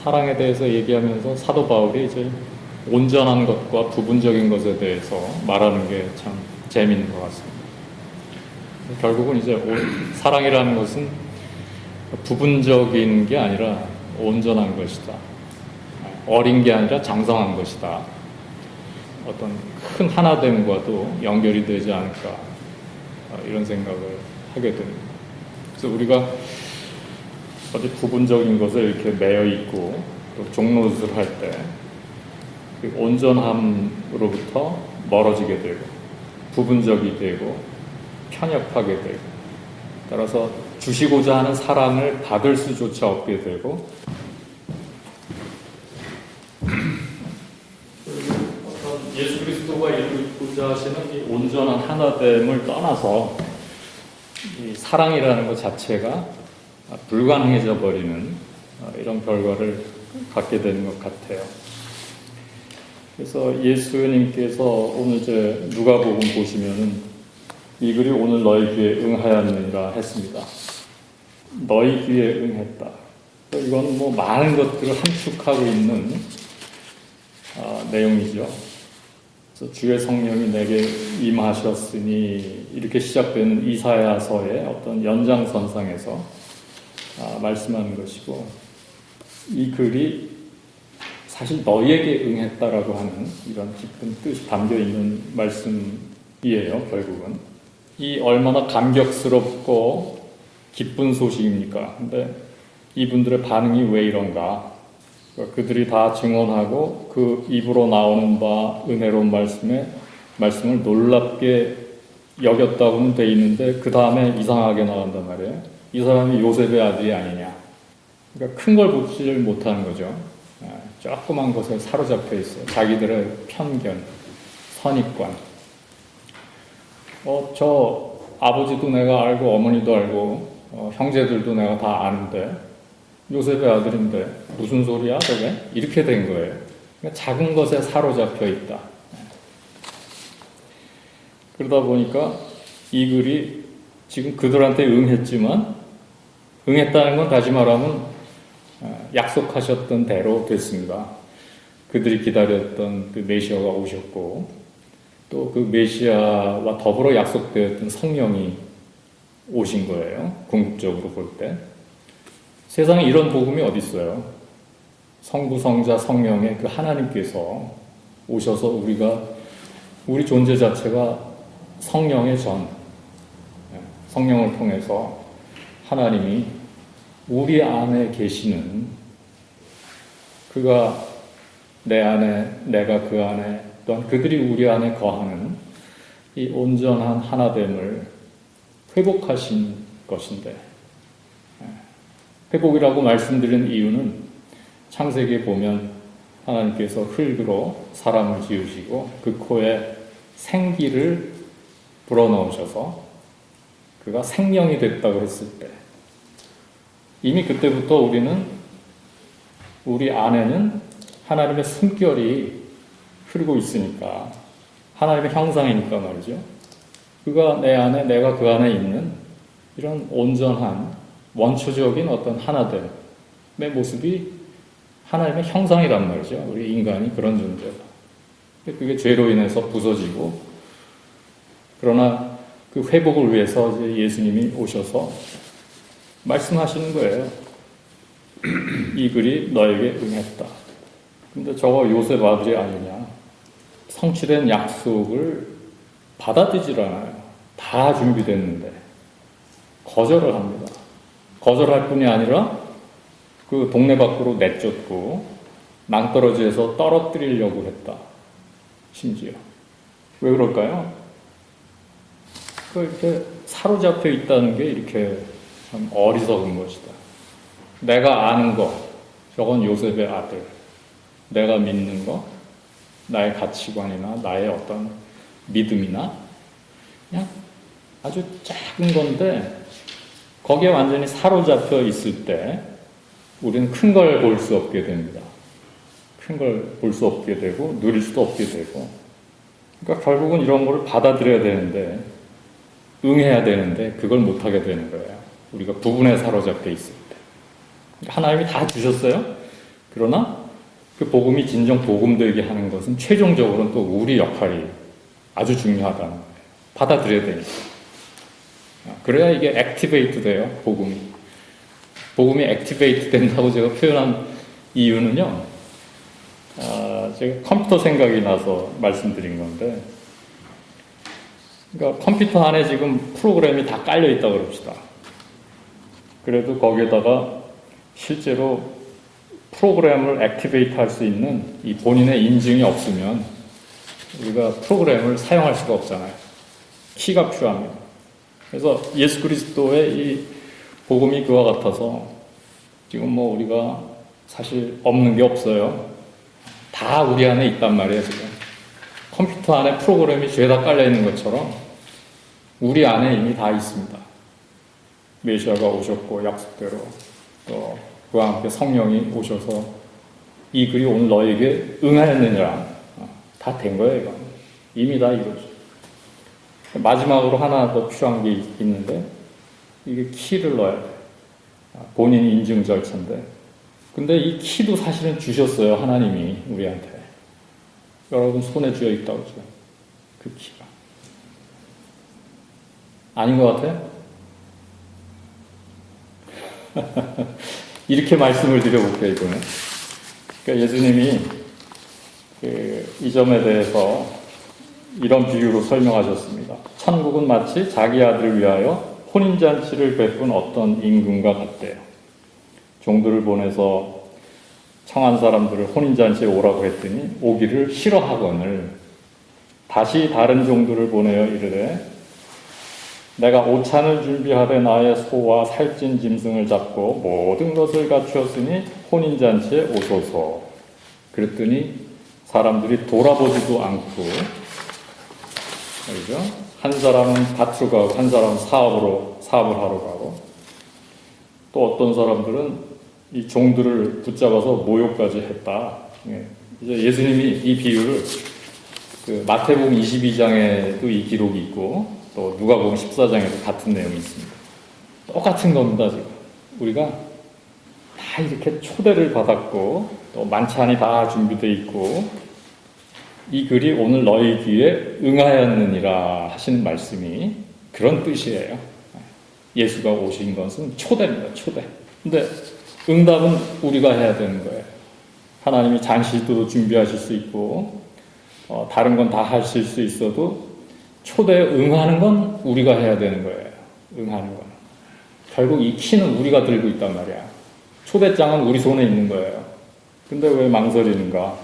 사랑에 대해서 얘기하면서 사도 바울이 이제 온전한 것과 부분적인 것에 대해서 말하는 게 참 재미있는 것 같습니다. 결국은 이제 사랑이라는 것은 부분적인 게 아니라 온전한 것이다. 어린 게 아니라 장성한 것이다. 어떤 큰 하나됨과도 연결이 되지 않을까, 이런 생각을 하게 됩니다. 그래서 우리가 어디 부분적인 것에 이렇게 매여 있고 또 종노릇을 할 때 그 온전함으로부터 멀어지게 되고 부분적이 되고 편협하게 되고, 따라서 주시고자 하는 사랑을 받을 수조차 없게 되고, 어떤 예수 그리스도가 이루고자 하시는 이 온전한 하나됨을 떠나서 이 사랑이라는 것 자체가 불가능해져 버리는 이런 결과를 갖게 되는 것 같아요. 그래서 예수님께서 오늘 이제 누가복음 보시면은 이 글이 오늘 너희 귀에 응하였느니라 했습니다. 너희 귀에 응했다. 이건 뭐 많은 것들을 함축하고 있는 내용이죠. 그래서 주의 성령이 내게 임하셨으니 이렇게 시작되는 이사야서의 어떤 연장선상에서 말씀하는 것이고, 이 글이 사실 너희에게 응했다라고 하는 이런 깊은 뜻이 담겨 있는 말씀이에요. 결국은 이 얼마나 감격스럽고 기쁜 소식입니까? 근데 이분들의 반응이 왜 이런가? 그들이 다 증언하고 그 입으로 나오는 바 은혜로운 말씀을 놀랍게 여겼다고는 돼 있는데 그 다음에 이상하게 나간단 말이에요. 이 사람이 요셉의 아들이 아니냐. 그러니까 큰 걸 보지를 못하는 거죠. 조그만 것에 사로잡혀 있어요. 자기들의 편견, 선입관. 저 아버지도 내가 알고 어머니도 알고 형제들도 내가 다 아는데 요셉의 아들인데 무슨 소리야 저게? 이렇게 된 거예요. 그러니까 작은 것에 사로잡혀 있다. 그러다 보니까 이 글이 지금 그들한테 응했지만, 응했다는 건 다시 말하면 약속하셨던 대로 됐습니다. 그들이 기다렸던 그 메시아가 오셨고, 또 그 메시아와 더불어 약속되었던 성령이 오신 거예요. 궁극적으로 볼 때. 세상에 이런 복음이 어디 있어요? 성부, 성자, 성령의 그 하나님께서 오셔서 우리 존재 자체가 성령의 성령을 통해서 하나님이 우리 안에 계시는, 그가 내 안에, 내가 그 안에, 또한 그들이 우리 안에 거하는 이 온전한 하나됨을 회복하신 것인데, 회복이라고 말씀드린 이유는 창세기에 보면 하나님께서 흙으로 사람을 지으시고 그 코에 생기를 불어넣으셔서 그가 생명이 됐다고 했을 때, 이미 그때부터 우리 안에는 하나님의 숨결이 흐르고 있으니까, 하나님의 형상이니까 말이죠. 그가 내 안에, 내가 그 안에 있는 이런 온전한 원초적인 어떤 하나됨의 모습이 하나님의 형상이란 말이죠. 우리 인간이 그런 존재다. 그게 죄로 인해서 부서지고, 그러나 그 회복을 위해서 이제 예수님이 오셔서 말씀하시는 거예요. 이 글이 너에게 응했다. 근데 저거 요셉 아들이 아니냐. 성취된 약속을 받아들이질 않아요. 다 준비됐는데 거절을 합니다. 거절할 뿐이 아니라 그 동네 밖으로 내쫓고 낭떠러지에서 떨어뜨리려고 했다. 심지어. 왜 그럴까요? 이렇게 사로잡혀 있다는 게 이렇게 참 어리석은 것이다. 내가 아는 거, 저건 요셉의 아들. 내가 믿는 거, 나의 가치관이나 나의 어떤 믿음이나 그냥 아주 작은 건데 거기에 완전히 사로잡혀 있을 때 우리는 큰 걸 볼 수 없게 됩니다. 큰 걸 볼 수 없게 되고 누릴 수도 없게 되고, 그러니까 결국은 이런 거를 받아들여야 되는데, 응해야 되는데 그걸 못하게 되는 거예요. 우리가 부분에 사로잡혀 있을 때. 하나님이 다 주셨어요. 그러나 그 복음이 진정 복음되게 하는 것은 최종적으로는 또 우리 역할이 아주 중요하다는 거예요. 받아들여야 되니까. 그래야 이게 액티베이트 돼요, 복음이. 복음이 액티베이트 된다고 제가 표현한 이유는요, 제가 컴퓨터 생각이 나서 말씀드린 건데, 그러니까 컴퓨터 안에 지금 프로그램이 다 깔려 있다고 그럽시다. 그래도 거기에다가 실제로 프로그램을 액티베이트 할 수 있는 이 본인의 인증이 없으면 우리가 프로그램을 사용할 수가 없잖아요. 키가 필요합니다. 그래서 예수 그리스도의 이 복음이 그와 같아서 지금 뭐 우리가 사실 없는 게 없어요. 다 우리 안에 있단 말이에요, 지금. 컴퓨터 안에 프로그램이 죄다 깔려 있는 것처럼 우리 안에 이미 다 있습니다. 메시아가 오셨고 약속대로 또 그와 함께 성령이 오셔서 이 글이 오늘 너에게 응하였느니라. 다 된 거예요, 이건. 이미 다 이루어져. 마지막으로 하나 더 필요한 게 있는데 이게 키를 넣어야 돼. 본인 인증 절차인데. 근데 이 키도 사실은 주셨어요, 하나님이 우리한테. 여러분 손에 쥐어 있다고 그죠? 그 키가. 아닌 것 같아요? 이렇게 말씀을 드려볼게요, 이번에. 그러니까 예수님이 이 점에 대해서 이런 비유로 설명하셨습니다. 천국은 마치 자기 아들을 위하여 혼인잔치를 베푼 어떤 임금과 같대요. 종들을 보내서 청한 사람들을 혼인잔치에 오라고 했더니 오기를 싫어하거늘 다시 다른 종들을 보내어 이르되 내가 오찬을 준비하되 나의 소와 살찐 짐승을 잡고 모든 것을 갖추었으니 혼인잔치에 오소서. 그랬더니 사람들이 돌아보지도 않고, 그죠? 한 사람은 밭으로 가고 한 사람은 사업을 하러 가고, 또 어떤 사람들은 이 종들을 붙잡아서 모욕까지 했다. 이제 예수님이 이 비유를 그 마태복음 22장에도 이 기록이 있고 또 누가복음 14장에도 같은 내용이 있습니다. 똑같은 겁니다, 지금. 우리가 다 이렇게 초대를 받았고 또 만찬이 다 준비되어 있고 이 글이 오늘 너희 귀에 응하였느니라 하시는 말씀이 그런 뜻이에요. 예수가 오신 것은 초대입니다, 초대. 근데 응답은 우리가 해야 되는 거예요. 하나님이 잔치도 준비하실 수 있고 다른 건 다 하실 수 있어도 초대에 응하는 건 우리가 해야 되는 거예요. 응하는 건. 결국 이 키는 우리가 들고 있단 말이야. 초대장은 우리 손에 있는 거예요. 근데 왜 망설이는가?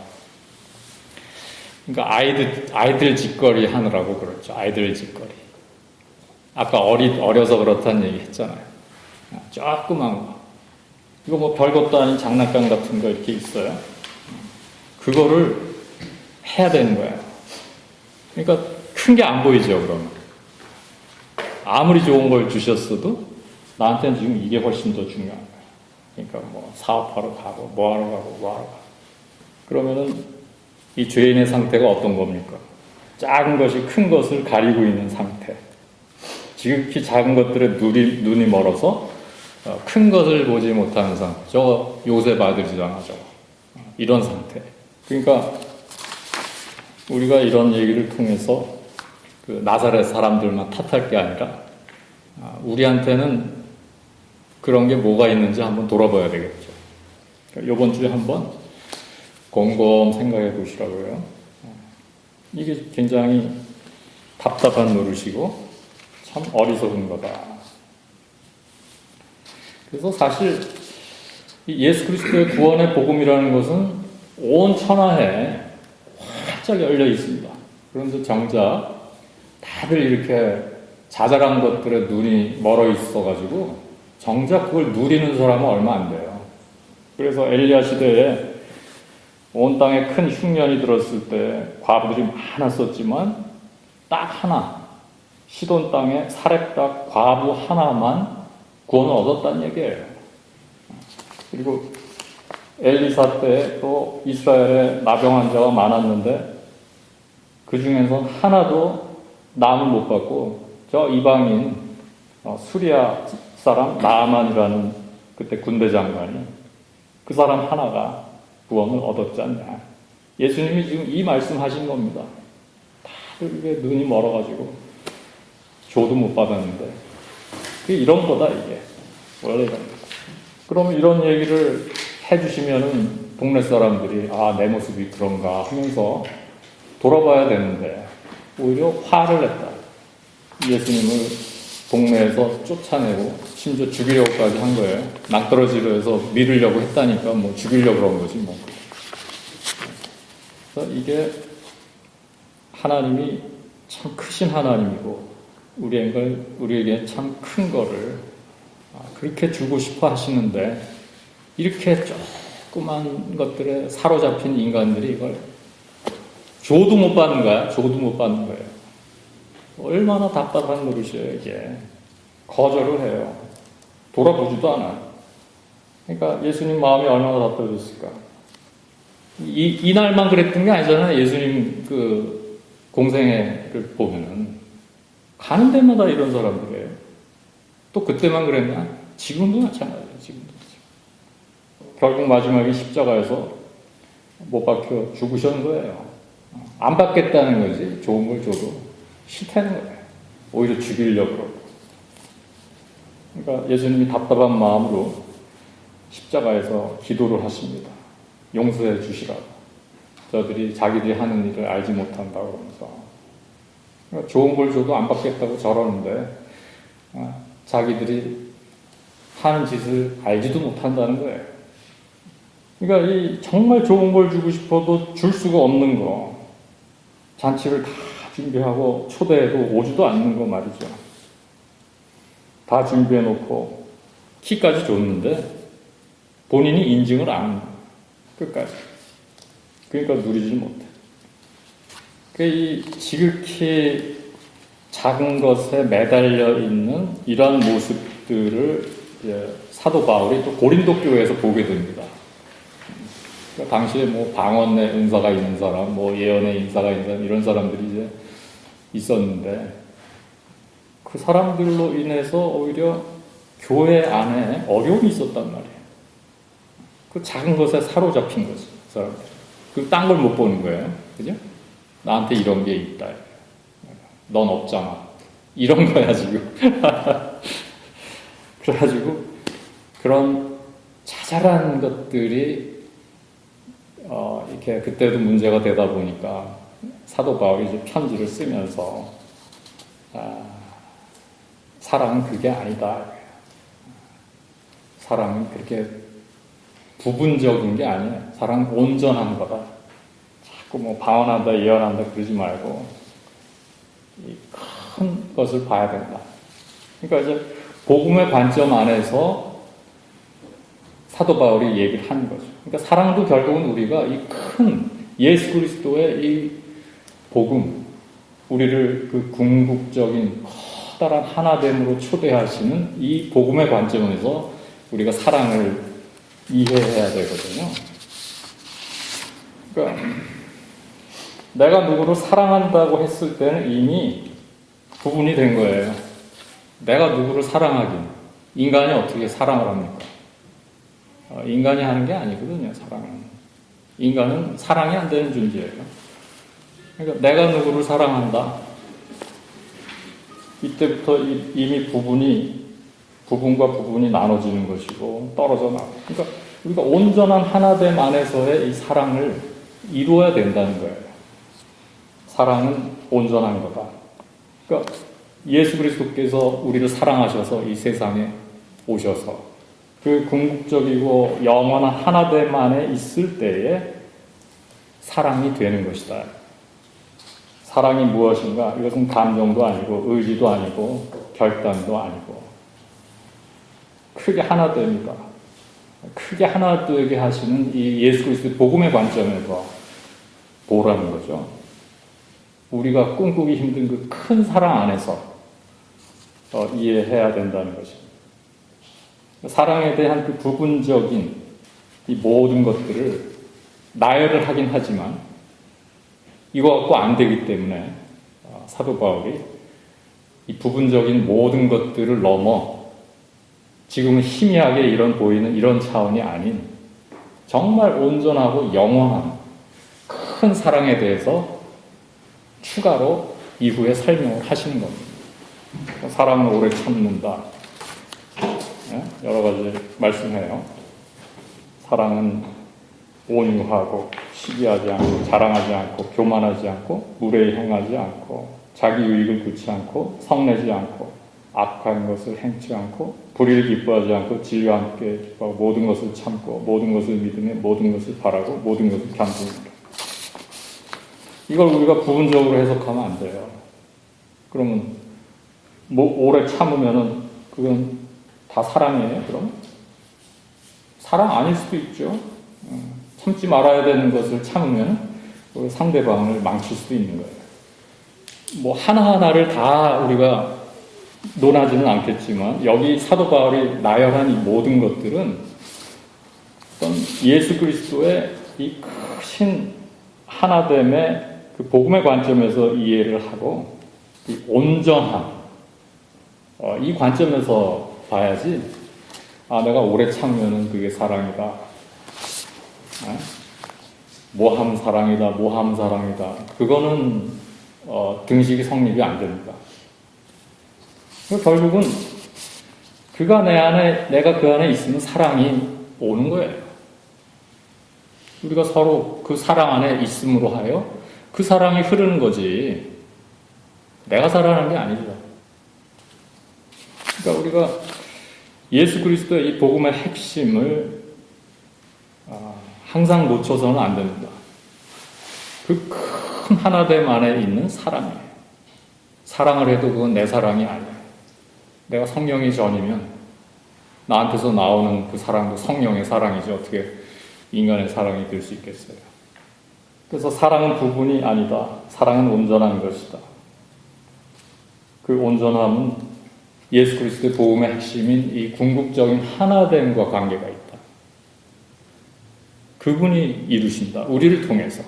그러니까 아이들 짓거리 하느라고 그렇죠. 아이들 짓거리. 아까 어려서 그렇다는 얘기 했잖아요. 조그만 거. 이거 뭐 별것도 아닌 장난감 같은 거 이렇게 있어요. 그거를 해야 되는 거예요. 그러니까 큰 게 안 보이죠, 그러면. 아무리 좋은 걸 주셨어도 나한테는 지금 이게 훨씬 더 중요한 거예요. 그러니까 뭐 사업하러 가고 뭐 하러 가고 그러면은 이 죄인의 상태가 어떤 겁니까? 작은 것이 큰 것을 가리고 있는 상태. 지극히 작은 것들에 눈이 멀어서 큰 것을 보지 못하는 상태. 저거 요셉 아들이잖아, 저거. 이런 상태. 그러니까 우리가 이런 얘기를 통해서 그 나사렛 사람들만 탓할 게 아니라 우리한테는 그런 게 뭐가 있는지 한번 돌아봐야 되겠죠. 그러니까 이번 주에 한번 곰곰 생각해 보시라고요. 이게 굉장히 답답한 노릇이고 참 어리석은 거다. 그래서 사실 예수 그리스도의 구원의 복음이라는 것은 온 천하에 활짝 열려 있습니다. 그런데 정작 다들 이렇게 자잘한 것들에 눈이 멀어 있어가지고 정작 그걸 누리는 사람은 얼마 안 돼요. 그래서 엘리야 시대에 온 땅에 큰 흉년이 들었을 때 과부들이 많았었지만 딱 하나, 시돈 땅에 사렙다 과부 하나만 구원을 얻었다는 얘기예요. 그리고 엘리사 때 또 이스라엘에 나병 환자가 많았는데 그 중에서 하나도 남을 못 받고 저 이방인 수리아 사람 나아만이라는 그때 군대 장관이 그 사람 하나가 구원을 얻었지 않냐. 예수님이 지금 이 말씀하신 겁니다. 다들 눈이 멀어가지고 조도 못 받았는데 이런 거다 이게. 원래 이런 거. 그러면 이런 얘기를 해주시면은 동네 사람들이 내 모습이 그런가 하면서 돌아봐야 되는데 오히려 화를 냈다. 예수님을 동네에서 쫓아내고 심지어 죽이려고까지 한 거예요. 낭떠러지로 해서 밀으려고 했다니까 뭐 죽이려고 그런 거지 뭐. 그래서 이게 하나님이 참 크신 하나님이고 우리에게 참 큰 거를 그렇게 주고 싶어 하시는데 이렇게 조그만 것들에 사로잡힌 인간들이 이걸 조도 못 받는 거야. 조도 못 받는 거예요. 얼마나 답답한 노릇이에요 이게. 거절을 해요. 돌아보지도 않아. 그러니까 예수님 마음이 얼마나 답답했을까. 이 날만 그랬던 게 아니잖아요. 예수님 그 공생애를 보면은 가는 데마다 이런 사람들이에요. 또 그때만 그랬냐? 지금도 마찬가지예요. 지금도. 결국 마지막에 십자가에서 못 박혀 죽으시는 거예요. 안 받겠다는 거지. 좋은 걸 줘도 싫다는 거예요. 오히려 죽이려고 그러고. 그러니까 예수님이 답답한 마음으로 십자가에서 기도를 하십니다. 용서해 주시라고. 저들이 자기들이 하는 일을 알지 못한다고 그러면서. 그러니까 좋은 걸 줘도 안 받겠다고 저러는데 자기들이 하는 짓을 알지도 못한다는 거예요. 그러니까 이 정말 좋은 걸 주고 싶어도 줄 수가 없는 거. 잔치를 다 준비하고 초대해도 오지도 않는 거 말이죠. 다 준비해놓고 키까지 줬는데 본인이 인증을 안 합니다. 끝까지. 그러니까 누리지 못해. 이 지극히 작은 것에 매달려 있는 이러한 모습들을 사도 바울이 또 고린도 교회에서 보게 됩니다. 그러니까 당시에 뭐 방언의 은사가 있는 사람, 뭐 예언의 인사가 있는 사람, 이런 사람들이 이제 있었는데 그 사람들로 인해서 오히려 교회 안에 어려움이 있었단 말이에요. 그 작은 것에 사로잡힌 거지, 그 사람들. 그 딴 걸 못 보는 거예요. 그죠? 나한테 이런 게 있다. 넌 없잖아. 이런 거야, 지금. 그래가지고, 그런 자잘한 것들이, 이렇게 그때도 문제가 되다 보니까 사도 바울이 이제 편지를 쓰면서, 사랑은 그게 아니다. 사랑은 그렇게 부분적인 게 아니에요. 사랑은 온전한 거다. 자꾸 뭐 방언한다, 예언한다 그러지 말고 이 큰 것을 봐야 된다. 그러니까 이제 복음의 관점 안에서 사도 바울이 얘기를 하는 거죠. 그러니까 사랑도 결국은 우리가 이 큰 예수 그리스도의 이 복음, 우리를 그 궁극적인 커다란 하나됨으로 초대하시는 이 복음의 관점에서 우리가 사랑을 이해해야 되거든요. 그러니까 내가 누구를 사랑한다고 했을 때는 이미 구분이 된 거예요. 내가 누구를 사랑하긴. 인간이 어떻게 사랑을 합니까? 인간이 하는 게 아니거든요, 사랑은. 인간은 사랑이 안 되는 존재예요. 그러니까 내가 누구를 사랑한다. 이때부터 이미 부분과 부분이 나눠지는 것이고 떨어져 나가고. 그러니까 우리가 온전한 하나됨 안에서의 이 사랑을 이루어야 된다는 거예요. 사랑은 온전한 거다. 그러니까 예수 그리스도께서 우리를 사랑하셔서 이 세상에 오셔서 그 궁극적이고 영원한 하나됨 안에 있을 때에 사랑이 되는 것이다. 사랑이 무엇인가? 이것은 감정도 아니고 의지도 아니고 결단도 아니고 크게 하나됨이다. 크게 하나 되게 하시는 이 예수 그리스도의 복음의 관점에서 보라는 거죠. 우리가 꿈꾸기 힘든 그 큰 사랑 안에서 이해해야 된다는 것입니다. 사랑에 대한 그 부분적인 이 모든 것들을 나열을 하긴 하지만 이거 갖고 안 되기 때문에 사도 바울이 이 부분적인 모든 것들을 넘어 지금은 희미하게 보이는 이런 차원이 아닌 정말 온전하고 영원한 큰 사랑에 대해서 추가로 이후에 설명을 하시는 겁니다. 사랑은 오래 참는다. 여러 가지 말씀해요. 사랑은 온유하고 시기하지 않고 자랑하지 않고 교만하지 않고 무례히 행하지 않고 자기 유익을 구치 않고 성내지 않고 악한 것을 행치 않고 불의를 기뻐하지 않고 진리와 함께 기뻐하고 모든 것을 참고 모든 것을 믿으며 모든 것을 바라고 모든 것을 견디는다. 이걸 우리가 부분적으로 해석하면 안 돼요. 그러면 오래 참으면은 그건 다 사랑이에요? 그럼? 사랑 아닐 수도 있죠. 참지 말아야 되는 것을 참으면 상대방을 망칠 수도 있는 거예요. 하나하나를 다 우리가 논하지는 않겠지만 여기 사도 바울이 나열한 이 모든 것들은 어떤 예수 그리스도의 이 크신 하나됨의 그 복음의 관점에서 이해를 하고 이 온전함 이 관점에서 봐야지 내가 오래 참으면 그게 사랑이다. 모함 사랑이다. 그거는 등식이 성립이 안 됩니다. 결국은 그가 내 안에, 내가 그 안에 있으면 사랑이 오는 거예요. 우리가 서로 그 사랑 안에 있음으로 하여 그 사랑이 흐르는 거지. 내가 사랑하는 게 아니죠. 그러니까 우리가 예수 그리스도의 이 복음의 핵심을 항상 놓쳐서는 안 됩니다. 그 큰 하나됨 안에 있는 사랑이에요. 사랑을 해도 그건 내 사랑이 아니에요. 내가 성령이 전이면 나한테서 나오는 그 사랑도 성령의 사랑이지 어떻게 인간의 사랑이 될 수 있겠어요. 그래서 사랑은 부분이 아니다. 사랑은 온전한 것이다. 그 온전함은 예수 그리스도의 복음의 핵심인 이 궁극적인 하나됨과 관계가 있다. 그분이 이루신다. 우리를 통해서.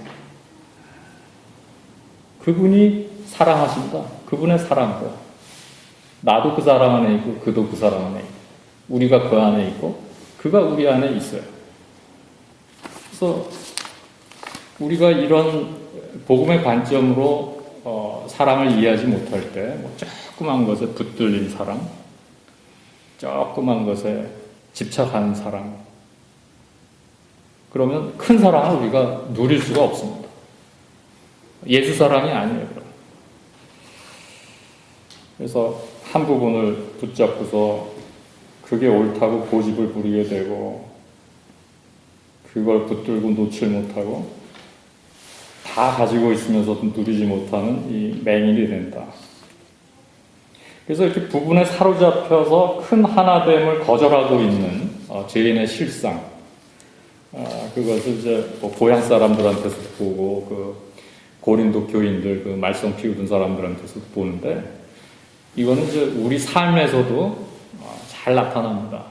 그분이 사랑하신다. 그분의 사랑과 나도 그 사랑 안에 있고 그도 그 사랑 안에 있고 우리가 그 안에 있고 그가 우리 안에 있어요. 그래서 우리가 이런 복음의 관점으로 사랑을 이해하지 못할 때 조그만 것에 붙들린 사랑, 조그만 것에 집착하는 사랑, 그러면 큰 사랑을 우리가 누릴 수가 없습니다. 예수 사랑이 아니에요. 그래서 한 부분을 붙잡고서 그게 옳다고 고집을 부리게 되고 그걸 붙들고 놓질 못하고 다 가지고 있으면서도 누리지 못하는 이 맹인이 된다. 그래서 이렇게 부분에 사로잡혀서 큰 하나됨을 거절하고 있는 죄인의 실상, 그것을 이제 고향 사람들한테서 보고 그 고린도 교인들 그 말썽 피우던 사람들한테서 보는데 이거는 이제 우리 삶에서도 잘 나타납니다.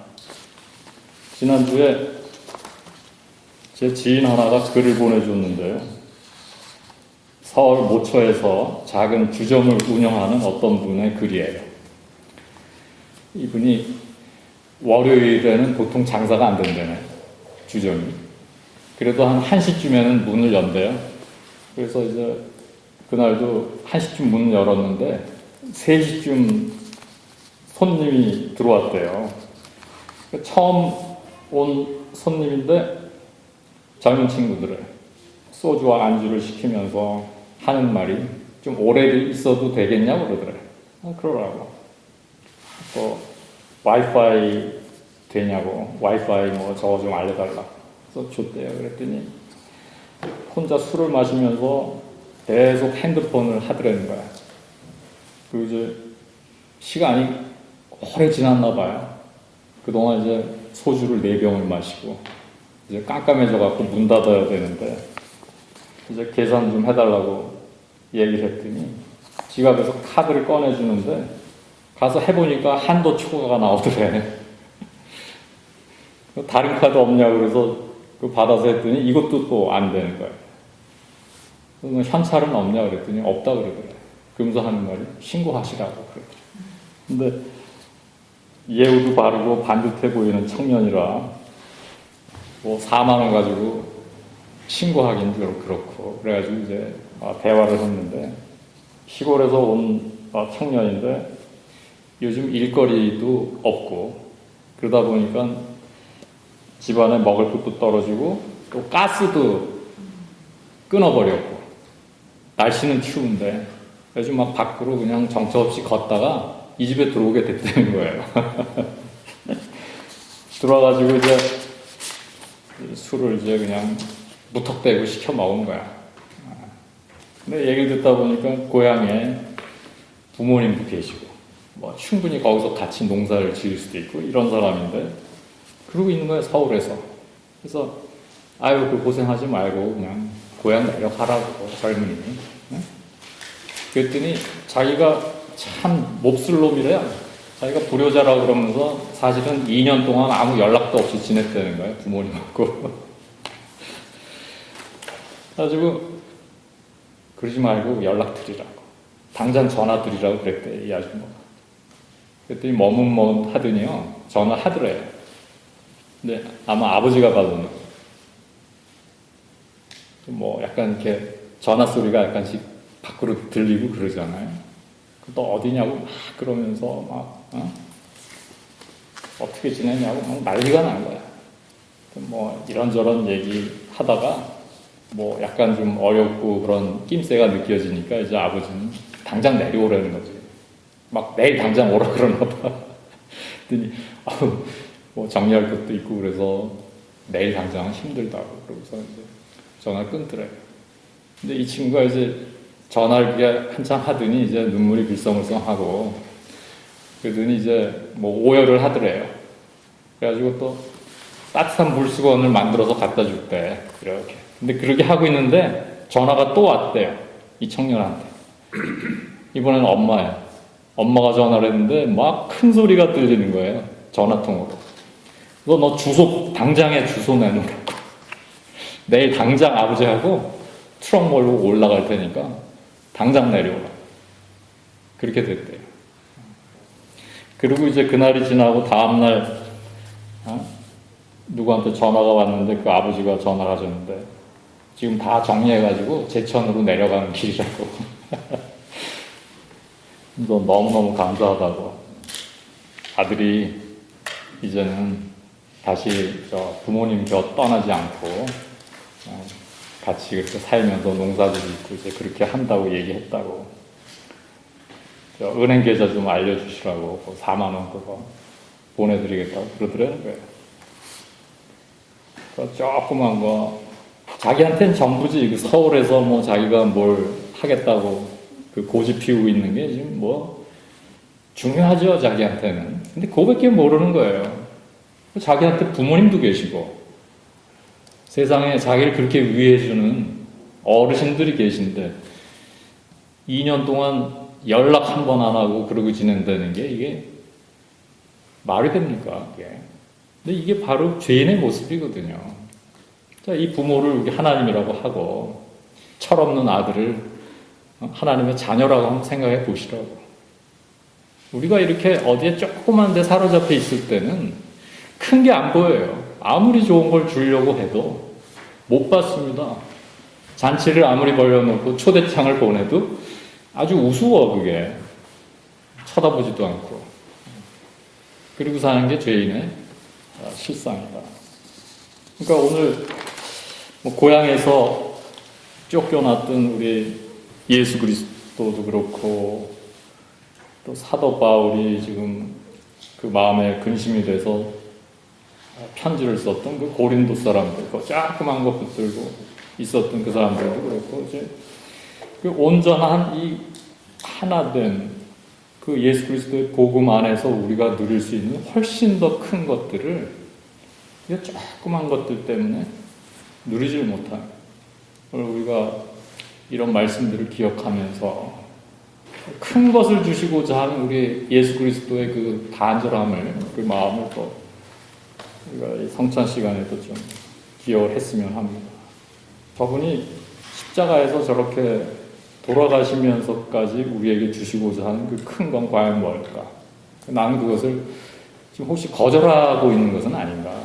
지난주에 제 지인 하나가 글을 보내줬는데요. 서울 모처에서 작은 주점을 운영하는 어떤 분의 글이에요. 이분이 월요일에는 보통 장사가 안 된다네, 주점이. 그래도 한 1시쯤에는 문을 연대요. 그래서 이제 그날도 1시쯤 문을 열었는데 3시쯤 손님이 들어왔대요. 처음 온 손님인데 젊은 친구들을 소주와 안주를 시키면서 하는 말이 좀 오래 있어도 되겠냐고 그러더래. 그러라고. 또 와이파이 되냐고. 와이파이 저거 좀 알려달라. 그래서 줬대요. 그랬더니 혼자 술을 마시면서 계속 핸드폰을 하더라는 거야. 그 이제 시간이 오래 지났나 봐요. 그동안 이제 소주를 4병을 마시고 이제 깜깜해져 갖고 문 닫아야 되는데 이제 계산 좀 해달라고 얘기를 했더니 지갑에서 카드를 꺼내주는데 가서 해보니까 한도 초과가 나오더래. 다른 카드 없냐고 그래서 그 받아서 했더니 이것도 또 안 되는 거예요. 그래서 현찰은 없냐 그랬더니 없다 그러더래. 그러면서 하는 말이 신고하시라고 그러더래. 근데 예우도 바르고 반듯해 보이는 청년이라 뭐 4만 원 가지고 신고하기는 그렇고 그래가지고 이제 대화를 했는데 시골에서 온 청년인데 요즘 일거리도 없고 그러다 보니까 집안에 먹을 것도 떨어지고 또 가스도 끊어버렸고 날씨는 추운데 요즘 막 밖으로 그냥 정처 없이 걷다가 이 집에 들어오게 됐다는 거예요. 들어와가지고 이제 술을 이제 그냥 무턱대고 시켜 먹은 거야. 근데 얘기를 듣다 보니까 고향에 부모님도 계시고 뭐 충분히 거기서 같이 농사를 지을 수도 있고 이런 사람인데 그러고 있는 거예요, 서울에서. 그래서 아유 그 고생하지 말고 그냥 고향 내려가라고 젊은이니. 네? 그랬더니 자기가 참 몹쓸 놈이래요. 자기가 불효자라고 그러면서 사실은 2년 동안 아무 연락도 없이 지냈다는 거예요, 부모님하고. 그래가지고 그러지 말고 연락드리라고, 당장 전화드리라고 그랬대, 이 아줌마가. 그랬더니 머뭇머뭇 하더니요, 전화하더래요. 근데 아마 아버지가 받은 뭐 약간 이렇게 전화 소리가 약간씩 밖으로 들리고 그러잖아요. 너 어디냐고 막 그러면서 막 어떻게 지내냐고 막 난리가 난 거야. 뭐 이런저런 얘기 하다가 뭐 약간 좀 어렵고 그런 낌새가 느껴지니까 이제 아버지는 당장 내려오라는 거지. 막 내일 당장 오라 그러나 봐. 그랬더니 뭐 정리할 것도 있고 그래서 내일 당장 힘들다고 그러고서 이제 전화 끊더래요. 근데 이 친구가 이제 전화를 그게 한참 하더니 이제 눈물이 빌썽을썽하고 그러더니 이제 뭐 오열을 하더래요. 그래가지고 또 따뜻한 물수건을 만들어서 갖다 줬대. 이렇게. 근데 그렇게 하고 있는데 전화가 또 왔대요. 이 청년한테. 이번에는 엄마예요. 엄마가 전화를 했는데 막 큰 소리가 들리는 거예요. 전화통으로. 너 주소, 당장에 주소 내놓으라고. 내일 당장 아버지하고 트럭 몰고 올라갈 테니까 당장 내려오라. 그렇게 됐대요. 그리고 이제 그날이 지나고 다음날 누구한테 전화가 왔는데 그 아버지가 전화를 하셨는데 지금 다 정리해가지고 제천으로 내려가는 길이라고. 너 너무너무 감사하다고. 아들이 이제는 다시 부모님 곁 떠나지 않고 같이 그렇게 살면서 농사도 짓고 이제 그렇게 한다고 얘기했다고. 은행 계좌 좀 알려주시라고 4만 원 그거 보내드리겠다고 그러더라는 거예요. 조그만 거 자기한테는 전부지. 그 서울에서 뭐 자기가 뭘 하겠다고 그 고집 피우고 있는 게 지금 뭐 중요하죠, 자기한테는. 근데 그거밖에 모르는 거예요. 자기한테 부모님도 계시고 세상에 자기를 그렇게 위해주는 어르신들이 계신데 2년 동안 연락 한 번 안 하고 그러고 지낸다는 게 이게 말이 됩니까? 근데 이게 바로 죄인의 모습이거든요. 자, 이 부모를 하나님이라고 하고 철없는 아들을 하나님의 자녀라고 한번 생각해 보시라고. 우리가 이렇게 어디에 조그만 데 사로잡혀 있을 때는 큰 게 안 보여요. 아무리 좋은 걸 주려고 해도 못 받습니다. 잔치를 아무리 벌려놓고 초대장을 보내도 아주 우스워, 그게. 쳐다보지도 않고. 그리고 사는 게 죄인의 실상이다. 그러니까 오늘 뭐 고향에서 쫓겨났던 우리 예수 그리스도도 그렇고 또 사도 바울이 지금 그 마음에 근심이 돼서 편지를 썼던 그 고린도 사람들, 그 조그만 거 붙들고 있었던 그 사람들도 그렇고 이제 그 온전한 이 하나된 그 예수 그리스도의 복음 안에서 우리가 누릴 수 있는 훨씬 더 큰 것들을 이 조그만 것들 때문에 누리질 못한. 우리가 이런 말씀들을 기억하면서 큰 것을 주시고자 하는 우리 예수 그리스도의 그 간절함을, 그 마음을 또 우리가 이 성찬 시간에도 좀 기억을 했으면 합니다. 저분이 십자가에서 저렇게 돌아가시면서까지 우리에게 주시고자 하는 그 큰 건 과연 뭘까? 나는 그것을 지금 혹시 거절하고 있는 것은 아닌가?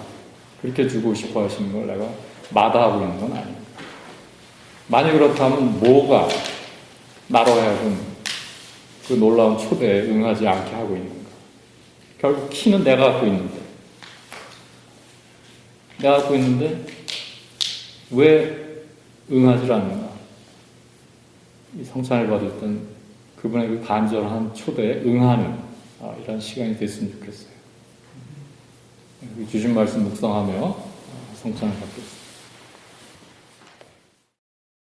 그렇게 주고 싶어 하시는 걸 내가 마다하고 있는 건 아닙니다. 만약 그렇다면 뭐가 나로 하여금 그 놀라운 초대에 응하지 않게 하고 있는가? 결국 키는 내가 갖고 있는데 왜 응하지 않는가? 이 성찬을 받을 땐 그분의 그 간절한 초대에 응하는 이런 시간이 됐으면 좋겠어요. 주신 말씀 묵상하며 성찬을 받겠습니다.